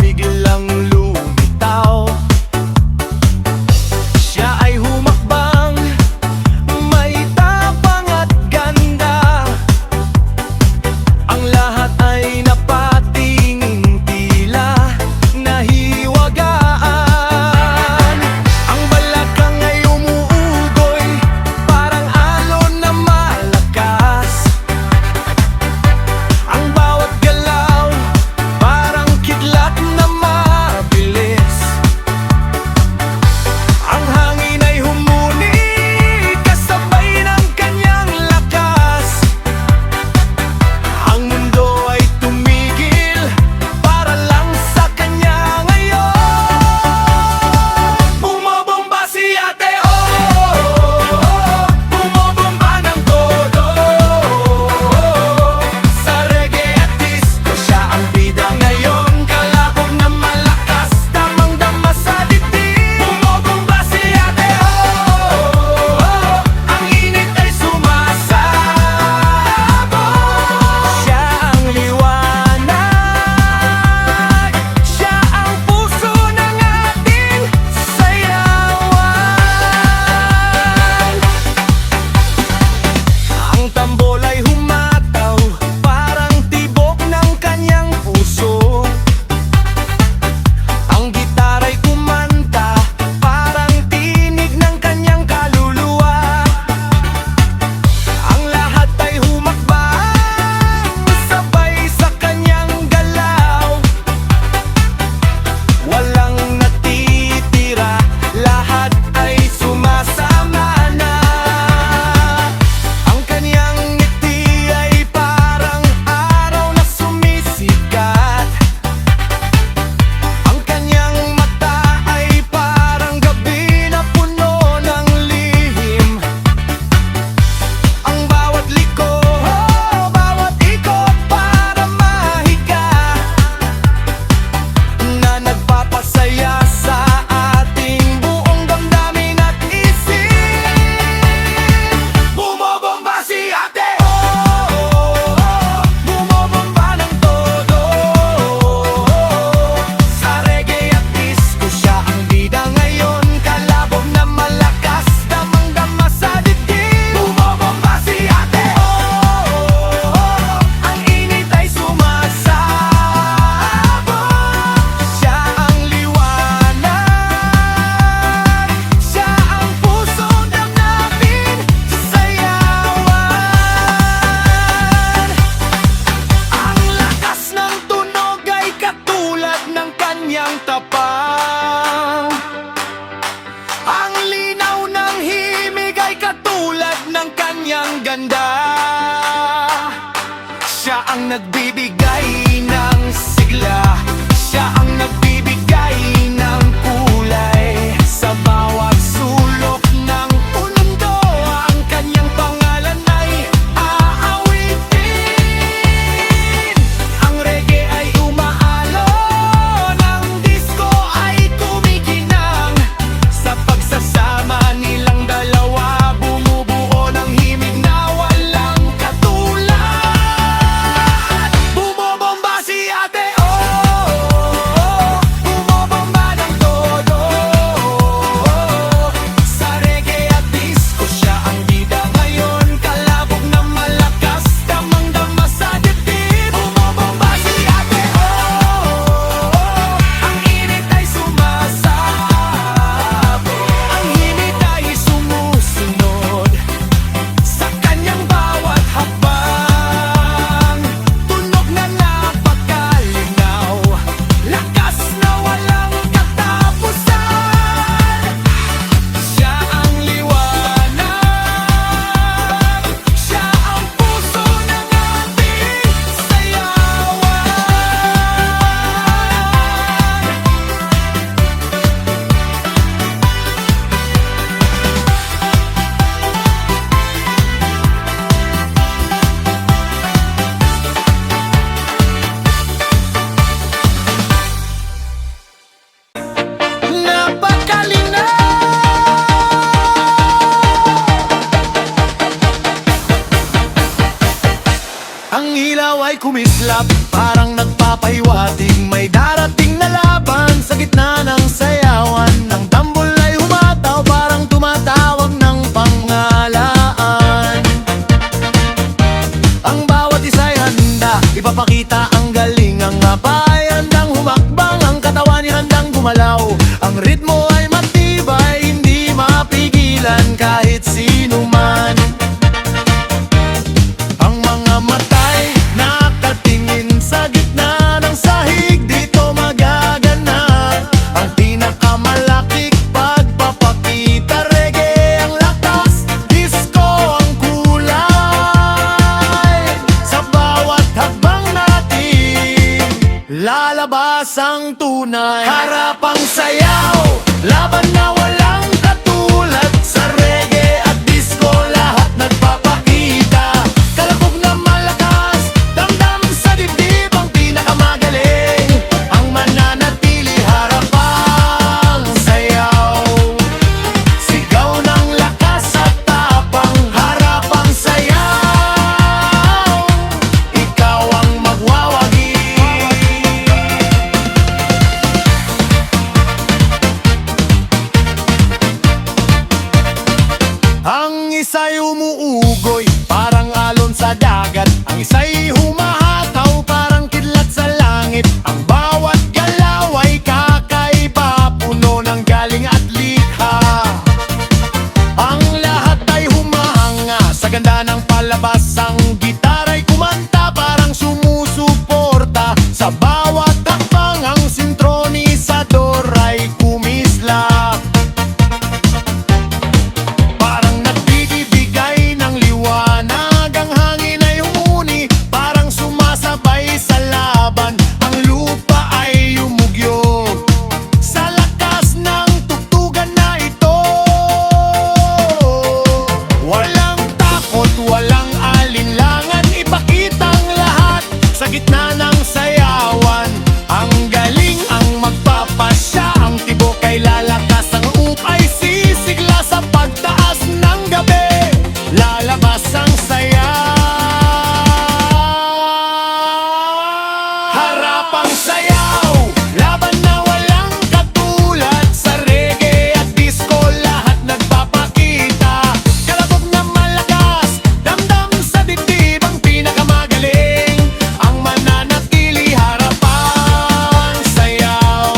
biglang lumitaw. Siya ay humakbang, may tapang at ganda. Ang lahat ay napatingin, tila nahiwagaan. Ang balakang ay umuugoy, parang alon na malakas. Ang bawat galaw, parang kidlat na mabilis. Ang hangin ay humuni, kasabay ng kanyang lakas. Ang mundo ay tumigil, para lang sa kanya ngayon. Bumobomba si ate, oh, bumobomba ng todo. Sa reggae at disco, siya ang bida ngayon. Kalabog na malakas, damang-dama sa dibdib. Bumobomba si ate, oh, ang init ay sumasabog. Siya ang liwanag, siya ang puso ng ating sayawan. Ang tambol ay humataw, parang tibok ng kanyang puso. Ang gitara'y kumanta, parang tinig ng kanyang kaluluwa. Ang lahat ay humakbang, sabay sa kanyang galaw. Walang natitira, lahat ay sumasama na. Ang kanyang ngiti ay parang araw na sumisikat. Ang kanyang mata ay parang gabi na puno ng lihim. Ang bawat liko, bawat ikot para mahiga, na nagpapasaya sa ating buong damdamin at isip. Bumobomba si ate, oh, bumobomba ng todo. Sa reggae at disco, siya ang bida ngayon. Kalabog na malakas, damang-dama sa dibdib. Bumobomba si ate, oh, ang init ay sumasabog. Siya ang liwanag, siya ang puso ng namin sayawan. Ang lakas ng tunog ay katulad ng kanyang tapang. Ang linaw ng himig ay katulad ng kanyang ganda. Siya ang nagbibigay ng sigla, siya ang nagbibigay ng kulay. Sa bawat sulok ng mundo, ang kanyang pangalan ay aawitin. Ang reggae ay umaalon, ang disco ay kumikinang. Sa pagsasama nilang dalawa, bumubuo ng himig na walang katulad. Bumobomba si ate, oh, bumobomba ng todo. Sa reggae at disco, siya ang bida ngayon. Kalabog na malakas, damang-dama sa dibdib. Bumobomba si ate, oh, ang init ay sumasabog. Ang himig ay sumusunod sa kanyang bawat hakbang. Tunog na napakalinaw, lakas na walang katapusan. Siya ang liwanag, siya ang puso ng ating sayawan. Napakalinaw. Ang ilaw ay kumislap, parang nagpapahiwatig may darating na ang tunay. Harapang sayaw, laban na walang katulad. Sa reggae at disco lahat nagpapakita. Kalabog na malakas, damdam sa dibdib ang pinakamagaling. Ang mananatili harapang sayaw. Sigaw ng lakas at tapang, harapang sayaw. Ikaw ang magwawagi. Ang isa'y umuugoy, parang alon sa dagat. Ang isa'y humahataw, parang kidlat sa langit. Ang bawat galaw ay kakaiba, puno ng galing at likha. Ang lahat ay humahanga sa ganda ng palabas. Ang gitara'y kumanta, parang sumusuporta. Sa bawat takbang, ang sintronisador ay kumislap. Parang nagbibigay ng liwanag, ang hangin ay humuni, parang sumasabay sa laban. Ang lupa ay yumugyog sa lakas ng tugtugan na ito. Walang takot, walang alinlangan, ipakita ang lahat sa gitna ng sayawan. Ang galing ang magpapasya, ang tibok ay lalakas, ang up ay sisigla sa pagtaas ng gabi. Lalabas ang saya. Harapang sayaw, laban na walang katulad. Sa reggae at disco lahat nagpapakita. Kalabog na malakas, damdam sa dibdib ang pinakamagaling. Ang mananatili harapang sayaw.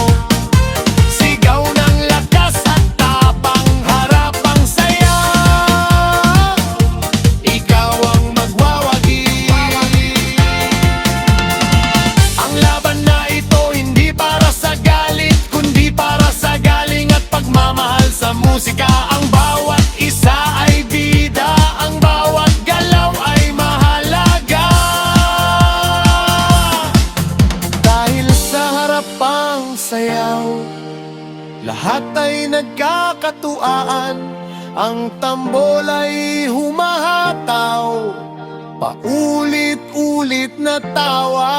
Sigaw ng lakas at tapang, harapang sayaw. Ikaw ang magwawagi. Ang laban na ito hindi para sa galit, kundi para sa galing at pagmamahal sa musika. Ang bawat isa ay bida, ang bawat galaw ay mahalaga. Dahil sa harapang sayaw, lahat ay nagkakatuwaan. Ang tambol ay humahataw, paulit-ulit na tawa.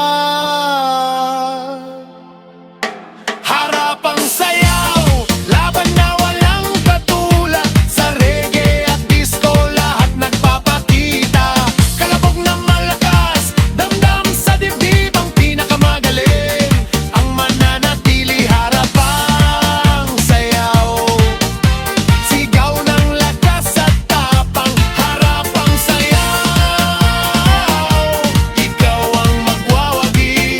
Harapang sayaw, laban na walang katulad. Sa reggae at disco lahat nagpapakita. Kalabog na malakas, damdam sa dibdib ang pinakamagaling. Ang mananatili harapang sayaw. Sigaw ng lakas at tapang, harapang sayaw. Ikaw ang magwawagi.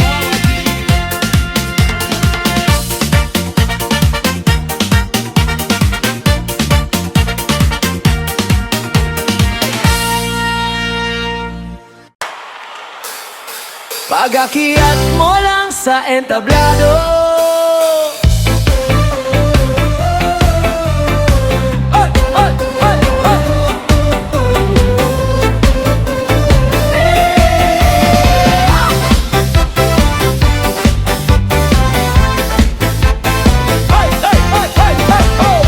Pag-akyat mo lang sa entablado, ay, ay, ay, ay. Ay, ay, ay, ay, ay, oh.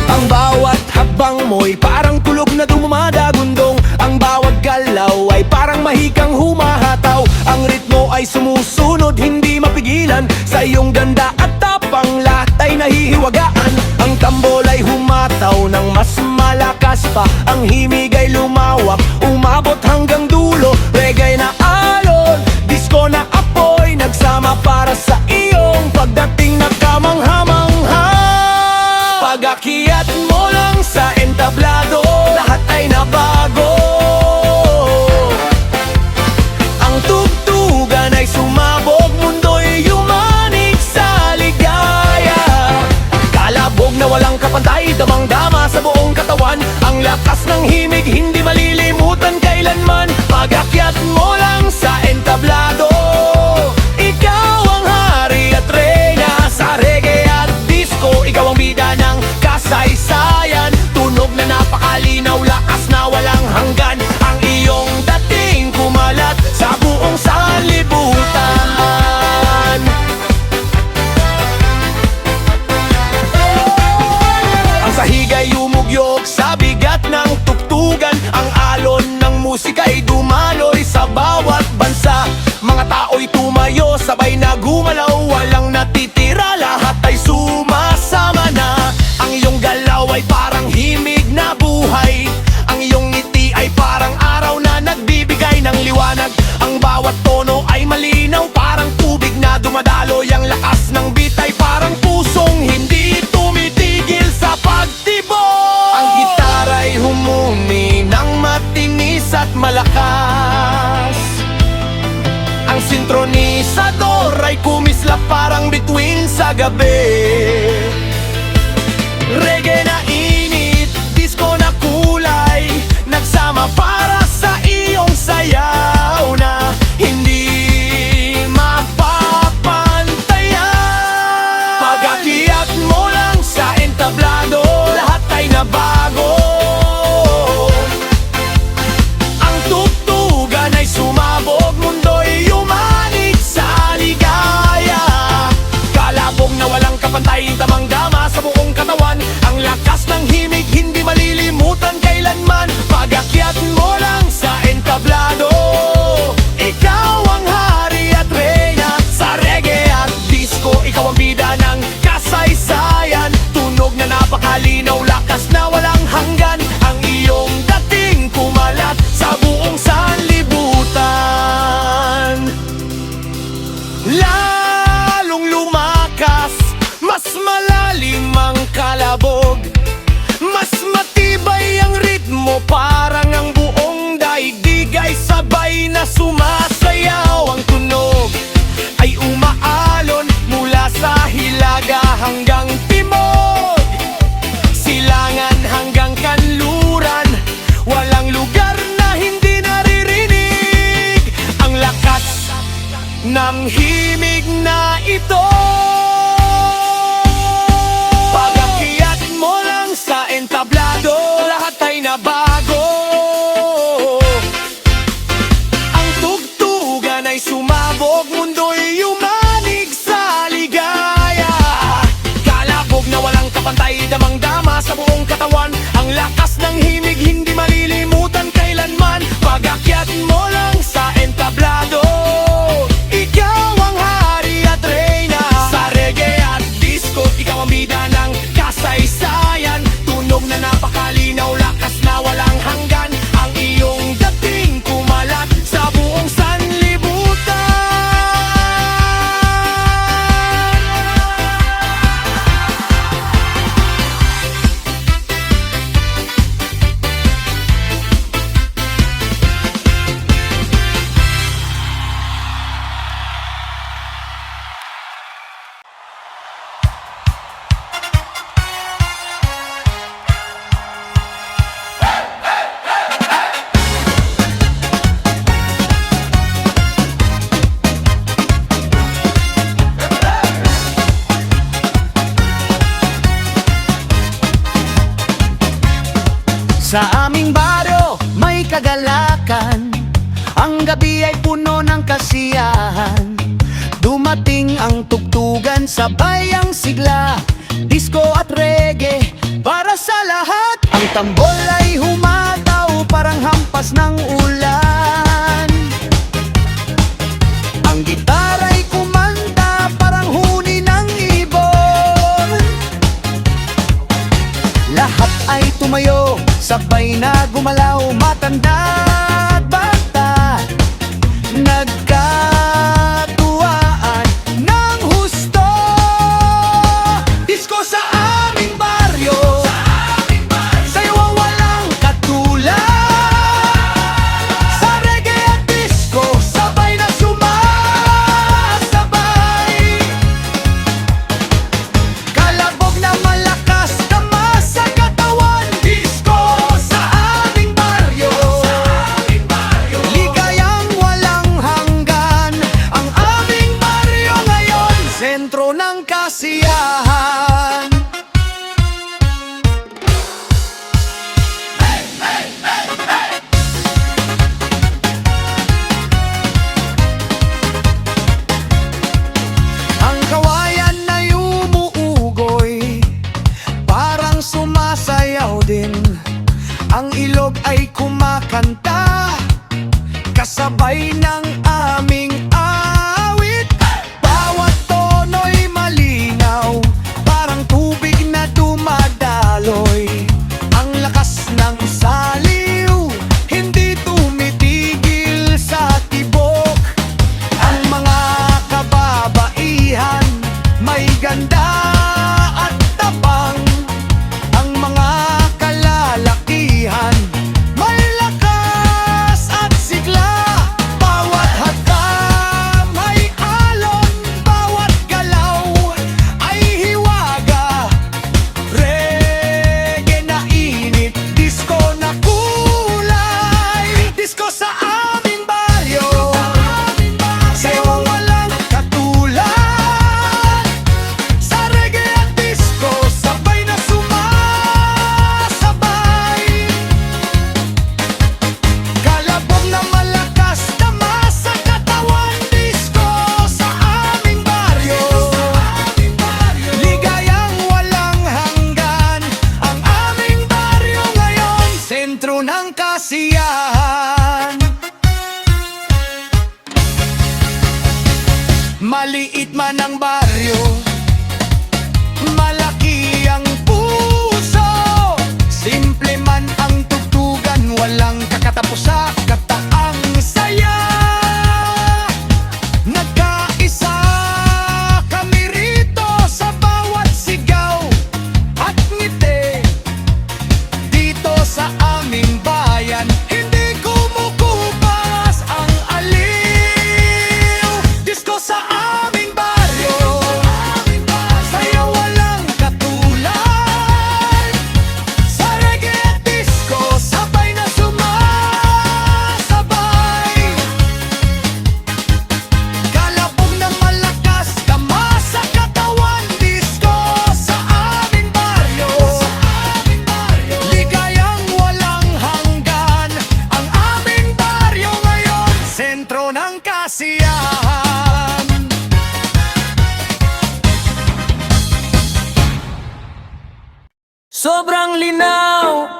Ang bawat habang mo'y parang tulog na dumadagundong. Ang bawat galaw ay parang mahikang humahataw. Ang ritmo ay sumusunod, hindi mapigilan. Sa iyong ganda at tapang lahat ay nahihiwagaan. Ang tambol ay humataw ng mas malakas pa. Ang himig ay lumawak, umabot hanggang dulo. Reggae na alon, disco na apoy, nagsama para sa iyong pagdating na kamangha-mangha. Pag-akyat mo lang sa entablado, lahat ay nabago. Ang tugtugan ay sumabog, mundo'y yumanig sa ligaya. Kalabog na walang kapantay, damang-dama sa buong katawan. Ang lakas ng himig hindi malilimutan. Ang sintronisador ay kumislap parang bituin sa gabi. Reggae na init, disco na kulay, nagsama para sa iyong sayaw na hindi mapapantayan. Pag-akyat mo lang sa entablado, lahat ay nabago. Ang tugtugan ay sumabog, mundo'y yumanig sa ligaya. Kalabog na walang kapantay, damang-dama sa buong katawan. Ang lakas ng himig, hindi malilimutan kailanman. Pag-akyat mo lang sa entablado, ikaw ang hari at reyna. Sa reggae at disco, ikaw ang bida ng kasaysayan. Tunog na napakalinaw, lakas na walang hanggan. Ang iyong dating kumalat sa buong sanlibutan. Lalong lumakas, mas malalim ang kalabog, mas matibay ang ritmo, parang ang buong daigdig ay sabay na sumasayaw. Ang tunog ay umaalon mula sa hilaga hanggang timog, silangan hanggang kanluran. Walang lugar na hindi naririnig ang lakas ng himig na ito. Pag-akyat mo lang sa entablado, lahat ay nabago. Ang tugtugan ay sumabog, mundo'y yumanig sa ligaya. Kalabog na walang kapantay, damang-dama sa buong katawan. Ang lakas ng himig, hindi malilimutan kailanman. Pag-akyat mo lang sa entablado, ikaw ang hari at reyna. Sa reggae at disco, ikaw ang bida ng kasaysayan. Tunog na napakalinaw, lakas na walang hanggan. Ang iyong dating kumalat sa buong sanlibutan. Sa aming baryo may kagalakan, ang gabi ay puno ng kasiyahan. Dumating ang tugtugan, sabay ang sigla, disco at reggae para sa lahat. Ang tambol ay humataw parang hampas ng ulan. Ang gitaray kumanta parang huni ng ibon. Lahat ay tumayo, sabay na gumalaw, matanda at bata, nagkatuwaan ng husto. Disco sa aming baryo, sa'yo ang walang katulad. Sa reggae at disco, sabay na sumasabay. Kalabog na malakas, tama sa katawan. Disco sa aming baryo, ligayang walang hanggan. Ang aming baryo ngayon, sentro ng kasiyahan. Ang kawayan ay umuugoy, parang sumasayaw din. Ang ilog ay kumakanta, kasabay ng aming awit. Bawat tono'y malinaw, parang tubig na dumadaloy. Ang lakas ng saliw, hindi tumitigil sa tibok. Ang mga kababaihan, may ganda at tapang. Ang mga kalalakihan, may lakas at sigla. Maliit man ang baryo, malaki ang puso. Simple man ang tugtugan, walang kakatapos sa kataang saya. Nagkaisa kami rito sa bawat sigaw at ngiti. Dito sa aming bayan, hindi kumukupas ang aliw. Disko sa aming baryo, sayaw walang katulad. Sa reggae at disco, sabay na sumasabay. Kalabog ng malakas, tama sa katawan. Disco sa aming baryo, ligayang walang hanggan. Ang aming baryo ngayon, sentro ng kasiyahan. Sobrang linaw,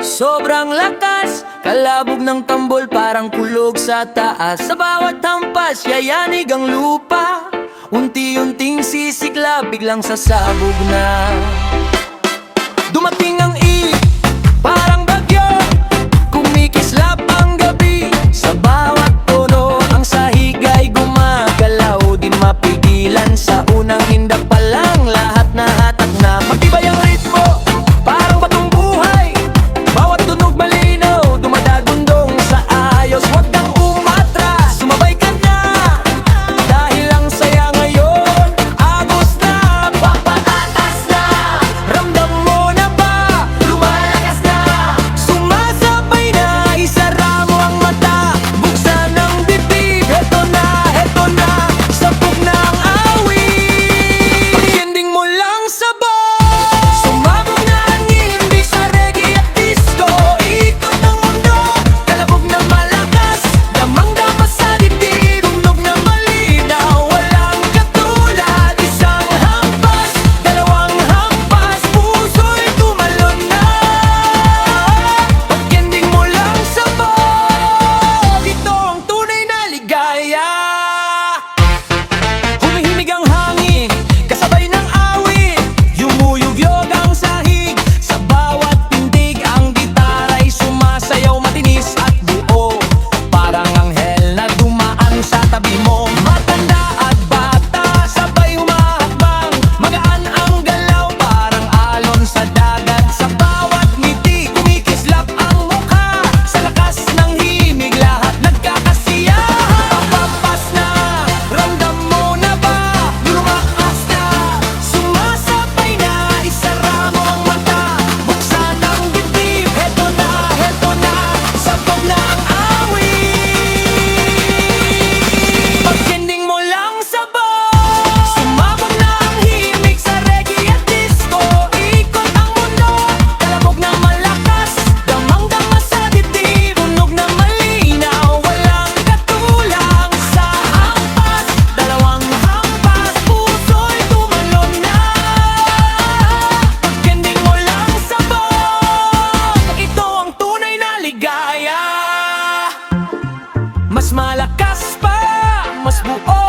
sobrang lakas. Kalabog ng tambol parang kulog sa taas. Sa bawat hampas, yayanig ang lupa. Unti-unting sisikla, biglang sasabog na. Dumating ang parang bagyo. Kumikislap ang gabi. Sa bawat tono, ang sahig ay gumagalaw. Di mapigilan sa unang hindak pa lang. Lahat na hatak na, matibay ang ritmo. Parang batong buhay, bawat tunog malinaw. Dumadagundong sa ayos, huwag kang umatras. Sumabay ka na, dahil ang saya ngayon agos na, papatatas na. Ramdam mo na ba, lumalakas na. Sumasabay na, isara mo ang mata. Buksan ang bibig, heto na, sabog na ang awit. Pag-ending mo lang sabay. Sumabog na ang himig sa reggae at disco. Ikot ang mundo, kalabog na malakas. Damang-dama sa dibdib, tunog na malinaw. Walang katulad, isang hampas, dalawang hampas, puso'y tumalon na. Pag-ending mo lang sabog, ito ang tunay na ligaya. Humihimig ang hangin, kasabay ng awit. Yumuyugyog ang sahig, sa bawat pintig ang gitara'y sumasayaw matinis at buo. Parang anghel na dumaan sa tabi mo. Matanda at bata, sabay humahakbang. Magaan ang galaw, parang alon sa dagat. Sa bawat ngiti, kumikislap ang mukha. Sa lakas ng himig, lahat nagkakasiyahan. Papapas na, ramdam mo na ba? Lumakas na, sumasabay na. Isara mo ang mata, buksan ang dibdib. Heto na, sabog na ang awit. Pag-ending mo lang sabog. Sumabog na ang himig sa reggae at disco. Ikot ang mundo, kalabog na malakas. Damang-dama sa dibdib, tunog na malinaw. Walang katulang sa hampas, dalawang hampas, puso'y tumalon na. Pag-ending mo lang sabog, ito ang tunay na ligaya. Mas malakas pa, mas buo